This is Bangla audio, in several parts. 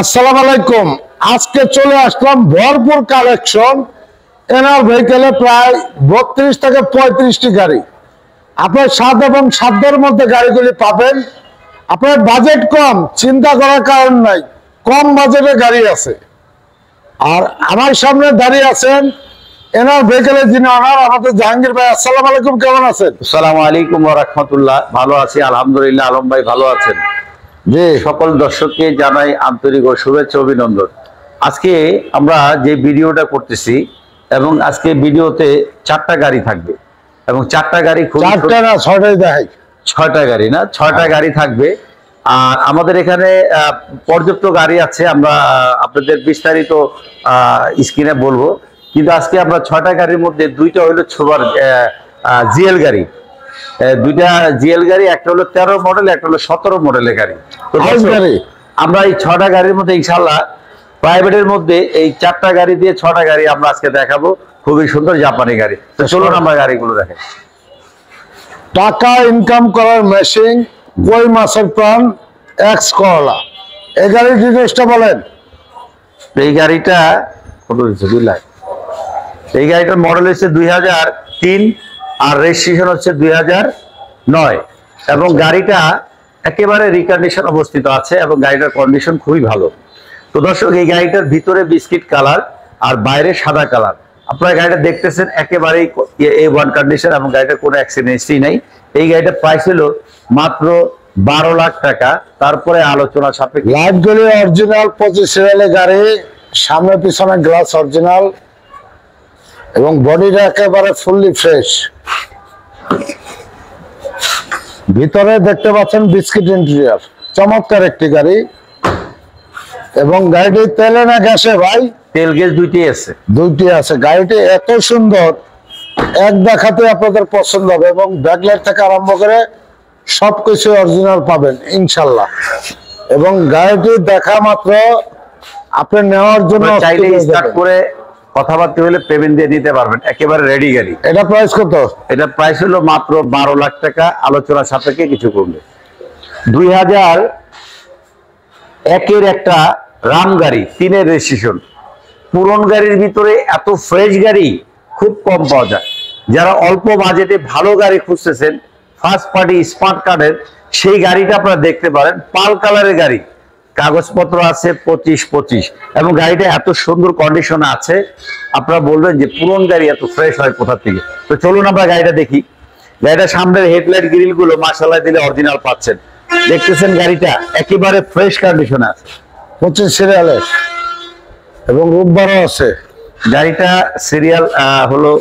আসসালামু আলাইকুম। আজকে চলে আসলাম ভরপুর কালেকশন। এনার ভেহিকেলে প্রায় 32 থেকে 35টি গাড়ি আপনার স্বাদ এবং সাধ্যের মধ্যে গাড়িগুলি পাবেন। আপনার বাজেট কম, চিন্তা করার কারণ নাই, কম বাজেটে গাড়ি আছে। আর আমার সামনে দাঁড়িয়ে আছেন এনার ভেহিকেলের যিনি অনার, আমাদের জাহাঙ্গীর ভাই। আসসালামু আলাইকুম, কেমন আছেন? আসসালামু আলাইকুম ওয়া রাহমাতুল্লাহ। ভালো আছি আলহামদুলিল্লাহ। আলম ভাই ভালো আছেন? জি। সকল দর্শককে জানাই আন্তরিক ও শুভেচ্ছা অভিনন্দন। আজকে আমরা যে ভিডিওটা করতেছি এবং আজকে ভিডিওতে 4টা গাড়ি থাকবে এবং 4টা গাড়ি খুব 4টা না 6টাই দেখাই। 6টা গাড়ি না 6টা গাড়ি থাকবে। আর আমাদের এখানে পর্যাপ্ত গাড়ি আছে, আমরা আপনাদের বিস্তারিত স্ক্রিনে বলবো। কিন্তু আজকে আমরা 6টা গাড়ির মধ্যে 2টা হলো ছোবার জিএল গাড়ি, 2টা জিএল গাড়ি, একটা হলো 13 মডেল, একটা হলো 17 মডেলের গাড়ি। তো আমরা এই 6টা গাড়ির মধ্যে ইনশাল্লাহ প্রাইভেটের মধ্যে এই 4টা গাড়ি দিয়ে 6টা গাড়ি আমরা আজকে দেখাবো, খুবই সুন্দর জাপানি গাড়ি। তো চলুন আমরা গাড়িগুলো দেখাই। টাকা ইনকাম করার মেশিন, কই মাছের প্রাণ, এক্স করলা। এই গাড়ির ডিটেইলসটা বলেন। এই গাড়িটা কত হচ্ছে? 2 লাখ। এই গাড়িটার মডেল হচ্ছে 2003 আর রেজিস্ট্রেশন হচ্ছে 2009 এবং গাড়িটা একেবারে রিকন্ডিশন অবস্থিত আছে এবং গাড়িটার কন্ডিশন খুবই ভালো। তো দর্শক, এই গাড়িটার ভিতরে বিস্কিট কালার আর বাইরে সাদা কালার। আপনারা গাড়িটা দেখতেছেন একেবারেই A1 কন্ডিশন এবং গাড়িটার কোনো অ্যাক্সিডেন্ট হিস্ট্রি নাই। এই গাড়িটার প্রাইস হলো মাত্র 12 লাখ টাকা। তারপরে আলোচনা সাপেক্ষে। লাইটগুলি অরিজিনাল 25 সিরিয়ালের গাড়ি, সামনে পিছনে গ্লাস অরিজিনাল এবং বডিটা একেবারে ফুললি ফ্রেশ। ভিতরে দেখতে পাচ্ছেন বিস্কিট ইন্টেরিয়র, চমৎকার একটি গাড়ি। এবং গাড়িটি তেলে না গ্যাসে ভাই? তেল গ্যাস দুইটাই আছে। দুইটি আছে। গাড়িটি এত সুন্দর, এক দেখাতে আপনাদের পছন্দ হবে এবং ব্যাকলাইট থেকে আরম্ভ করে সবকিছু অরিজিনাল পাবেন ইনশাল্লাহ। এবং গাড়িটি দেখা মাত্র আপনি নেওয়ার জন্য চাইলে স্টার্ট করে কথাবার্তা হলে পেমেন্ট দিয়ে নিতে পারবেন, একেবারে রেডি গাড়ি। এটা প্রাইস কত? এটা প্রাইস হলো মাত্র 12 লাখ টাকা, আলোচনা সাপেক্ষে কিছু করবে। 2001-এর একটা রাম গাড়ি, 3-এর রেজিস্ট্রেশন। পুরন গাড়ির ভিতরে এত ফ্রেশ গাড়ি খুব কম পাওয়া যায়। যারা অল্প বাজেটে ভালো গাড়ি খুঁজতেছেন, ফার্স্ট পার্টি স্মার্ট কার্ডের, সেই গাড়িটা আপনারা দেখতে পারেন। পাল কালারের গাড়ি, কাগজপত্র আছে 25 এবং গাড়িটা এত সুন্দর কন্ডিশনে আছে, আপনারা বলবেন যে পুরন গাড়ি এত ফ্রেশ হয় কোথা থেকে। তো চলুন আমরা গাড়িটা দেখি। গাড়িটার সামনের হেডলাইট গ্রিল গুলো মাশাআল্লাহ দিলে অরিজিনাল পাচ্ছেন। দেখতেছেন গাড়িটা একেবারে ফ্রেশ কন্ডিশনে আছে, 25 সিরিয়ালের এবং রূপবারও আছে। গাড়িটা সিরিয়াল হলো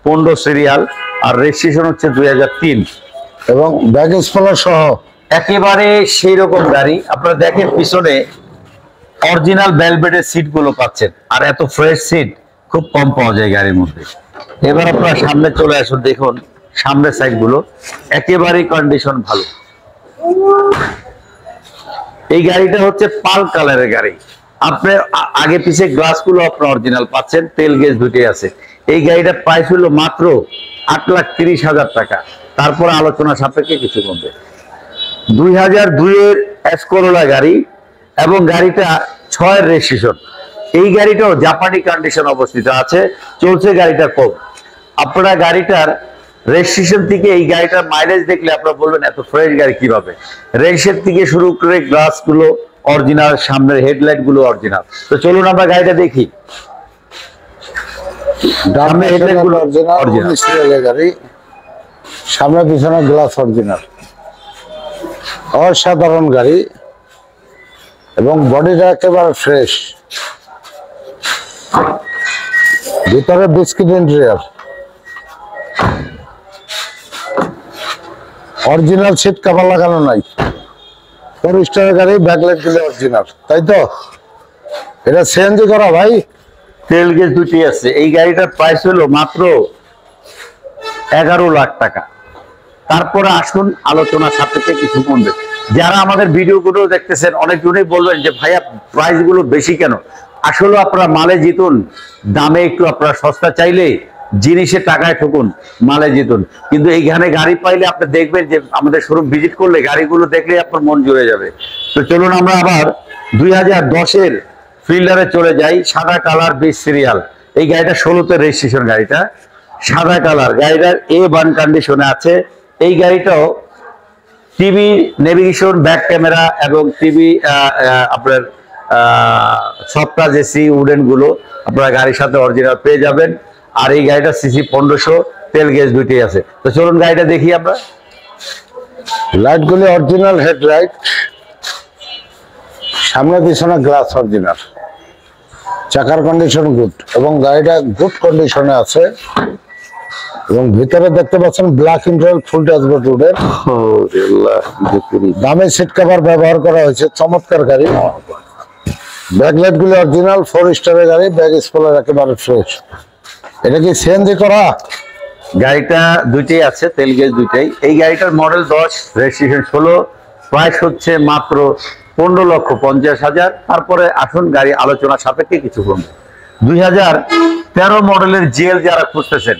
15 সিরিয়াল আর রেজিস্ট্রেশন হচ্ছে 2003 এবং ব্যাগেজ ফলার সহ একেবারে সেই রকম গাড়ি। আপনারা দেখেন পিছনে অরিজিনাল ভেলভেটের সিট গুলো পাচ্ছেন, আর এত ফ্রেশ সিট খুব কম পাওয়া যায় গাড়ির মধ্যে। এবার আপনারা সামনে চলে আসুন, দেখুন সামনের সাইড গুলো একেবারে কন্ডিশন ভালো। এই গাড়িটা হচ্ছে পাল কালারের গাড়ি। আপনার আগে পিছে গ্লাস গুলো আপনার অরিজিনাল পাচ্ছেন, তেল গ্যাস দুটোই আছে। এই গাড়িটার প্রাইস হলো মাত্র 8,30,000 টাকা। তারপর আলোচনা সাপেক্ষে কিছু কমবে। 2002-এর এস করোলা গাড়ি এবং গাড়িটা 6-এর রেজিস্ট্রেশন। এই গাড়িটাও জাপানি কন্ডিশন অবস্থিত আছে, চলছে গাড়িটা কম। আপনারা গাড়িটার রেজিস্ট্রেশন থেকে এই গাড়িটার মাইলেজ দেখলে আপনারা বলবেন এত ফ্রেশ গাড়ি কিভাবে। রেজিস্ট্রেশন থেকে শুরু করে গ্লাস গুলো অরিজিনাল, সামনের হেডলাইট গুলো অরিজিনাল। তো চলুন আমরা গাড়িটা দেখি। সামনে হেডলাইট গুলো অরিজিনাল সিরিয়ালের গাড়ি, সামনে পিছনে গ্লাস অরিজিনাল, অসাধারণ গাড়ি এবং বডিটা একেবারে ফ্রেশ। ভিতরে biscuit interior, original seat cover লাগানো নাই। 4 স্টারের গাড়ি, ব্যাকলাইট গুলো অরিজিনাল, তাই তো? এটা সিএনজি করা ভাই? তেল গ্যাস দুটি আছে। এই গাড়িটার প্রাইস হলো মাত্র 11 লাখ টাকা। তারপরে আসুন আলোচনা সাপেক্ষে কিছু কমবে। যারা আমাদের ভিডিও গুলো দেখতেছেন অনেকজনই বলবেন যে ভাইয়া প্রাইস গুলো বেশি কেন। আসলে আপনারা মালে জিতুন, দামে একটু আপনারা সস্তা চাইলে জিনিসের টাকায় ঠকুন, মালে জিতুন। কিন্তু এইখানে গাড়ি পাইলে আপনি দেখবেন যে আমাদের শোরুম ভিজিট করলে গাড়িগুলো দেখলে আপনার মন জুড়ে যাবে। তো চলুন আমরা আবার 2010-এর ফিল্ডারে চলে যাই, সাদা কালার 20 সিরিয়াল। এই গাড়িটা 16তে রেজিস্ট্রেশন, গাড়িটা সাদা কালার, গাড়িটার A1 কন্ডিশনে আছে। এই গাড়িটাও টিভি, নেভিগেশন, ব্যাক ক্যামেরা এবং টিভি, আপনার সফটওয়্যার এসি উডেন গুলো আপনারা গাড়ির সাথে অরিজিনাল পেয়ে যাবেন। আর এই গাড়িটা সিসি 1500, তেল গ্যাস দুইটাই আছে। তো চলুন গাড়িটা দেখি আমরা। লাইট গুলি অরিজিনাল, হেডলাইট, সামনে পিছনে গ্লাস অরিজিনাল, চাকার কন্ডিশন গুড এবং গাড়িটা গুড কন্ডিশনে আছে। এবং ভিতরে দেখতে পাচ্ছেন ব্ল্যাক ইন্টারিয়র, ফুল ড্যাশবোর্ড উডেন, দামি সিট কভার ব্যবহার করা হয়েছে, চমৎকার গাড়ি। ব্যাকলাইট গুলি অরিজিনাল, 4 স্টারের গাড়ি, ব্যাক স্পয়লার একেবারে ফ্রেশ। এটা কি সিএনজি করা? গাড়িটা দুইটাই আছে, তেল গ্যাস দুইটাই। এই গাড়িটার মডেল 10, রেজিস্ট্রেশন 16, প্রাইস হচ্ছে মাত্র 15,50,000। তারপরে আসুন গাড়ি আলোচনা সাপেক্ষে কিছু কমবে। 2013 মডেলের জিএল যারা খুঁজতেছেন,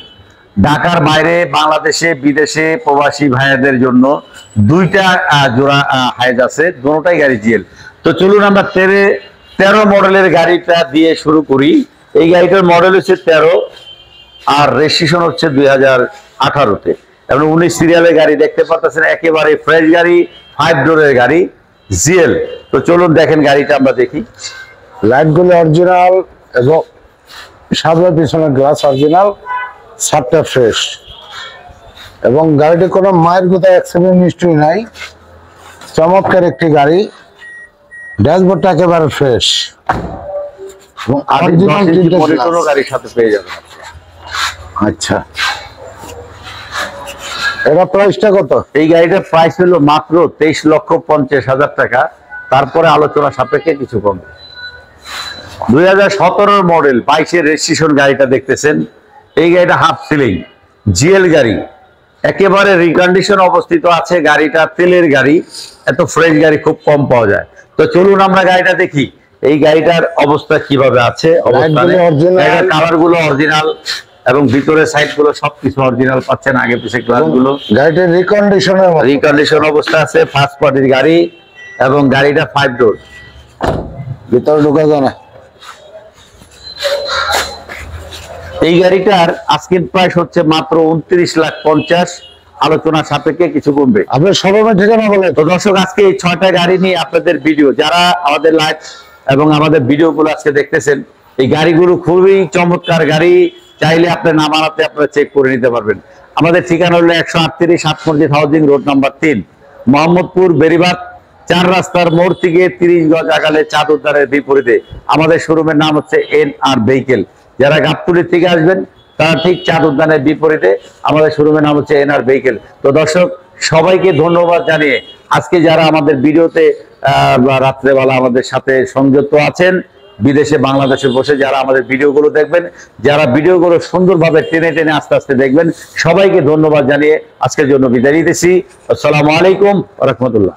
ঢাকার বাইরে, বাংলাদেশে, বিদেশে প্রবাসী ভাইয়াদের জন্য দুইটা জোড়া হাইজ আছে, দুটোটাই গাড়ি জিএল। তো চলুন আমরা 13 মডেলের গাড়িটা দিয়ে শুরু করি। এই গাড়িটার মডেল হচ্ছে 13 আর রেজিস্ট্রেশন হচ্ছে 2018-তে এবং 19 সিরিয়ালের গাড়ি দেখতে পাচ্ছেন, একেবারে ফ্রেশ গাড়ি, 5 ডোরের গাড়ি, জিএল। তো চলুন দেখেন গাড়িটা আমরা দেখি। লাইট গুলি অরিজিনাল এবং সামনে পিছনে গ্লাস অরিজিনাল, সাতটা ফ্রেশ এবং গাড়িটি কোনো মায়ের কোথায় অ্যাক্সিডেন্ট হিস্ট্রি নাই। চমৎকার একটি গাড়ি, ড্যাশবোর্ডটা একেবারে ফ্রেশ এবং অরিজিনাল মনিটরও গাড়ির সাথে পেয়ে যাবেন। আচ্ছা, এটা প্রাইসটা কত? এই গাড়িটার প্রাইস হলো মাত্র 23,50,000 টাকা। তারপরে আলোচনা সাপেক্ষে কিছু কমবে। 2017 মডেল, 22-এর রেজিস্ট্রেশন গাড়িটা দেখতেছেন। এই গাড়িটা হাফ সিলিং জিএল গাড়ি, একেবারে রিকন্ডিশন অবস্থিত আছে। গাড়িটা তেলের গাড়ি, এত ফ্রেশ গাড়ি খুব কম পাওয়া যায়। তো চলুন আমরা গাড়িটা দেখি এই গাড়িটার অবস্থা কিভাবে আছে। কালার গুলো অরিজিনাল এবং ভিতরের সাইড গুলো সবকিছু অরিজিনাল পাচ্ছেন, আগে পিছে গ্লাস গুলো। গাড়িটির রিকন্ডিশন অবস্থা আছে, ফার্স্ট পার্টির গাড়ি এবং গাড়িটা 5 ডোর। ভিতরে ঢোকা যায় না। এই গাড়িটার আজকের প্রাইস হচ্ছে মাত্র 29,50,000, আলোচনা সাপেক্ষে কিছু কমবে। আপনার শোরুমের ঠিকানা বলেন। তো দর্শক, আজকে এই 6টা গাড়ি নিয়ে আপনাদের ভিডিও, যারা আমাদের লাইভ এবং আমাদের ভিডিও গুলো আজকে দেখতেছেন, এই গাড়িগুলো খুবই চমৎকার গাড়ি। চাইলে আপনি না বানাতে আপনারা চেক করে নিতে পারবেন। আমাদের ঠিকানা হলো 138 সাত মসজিদ housing road number 3, Mohammadpur, Beribadh 4 রাস্তার মোড় থেকে 30 গজ আগালে চাঁদ উদ্যানের বিপরীতে। আমাদের শোরুমের নাম হচ্ছে NR ভেহিকেল। যারা গাবতলী থেকে আসবেন তারা ঠিক চাঁদ উদ্যানের বিপরীতে, আমাদের শোরুমের নাম হচ্ছে NR ভেহিকেল। তো দর্শক, সবাইকে ধন্যবাদ জানিয়ে আজকে যারা আমাদের ভিডিওতে রাত্রেবেলা আমাদের সাথে সংযুক্ত আছেন, বিদেশে, বাংলাদেশে বসে যারা আমাদের ভিডিওগুলো দেখবেন, যারা ভিডিওগুলো সুন্দরভাবে টেনে টেনে আস্তে আস্তে দেখবেন, সবাইকে ধন্যবাদ জানিয়ে আজকের জন্য বিদায় নিতেছি। আসসালামু আলাইকুম ওয়া রাহমাতুল্লাহ।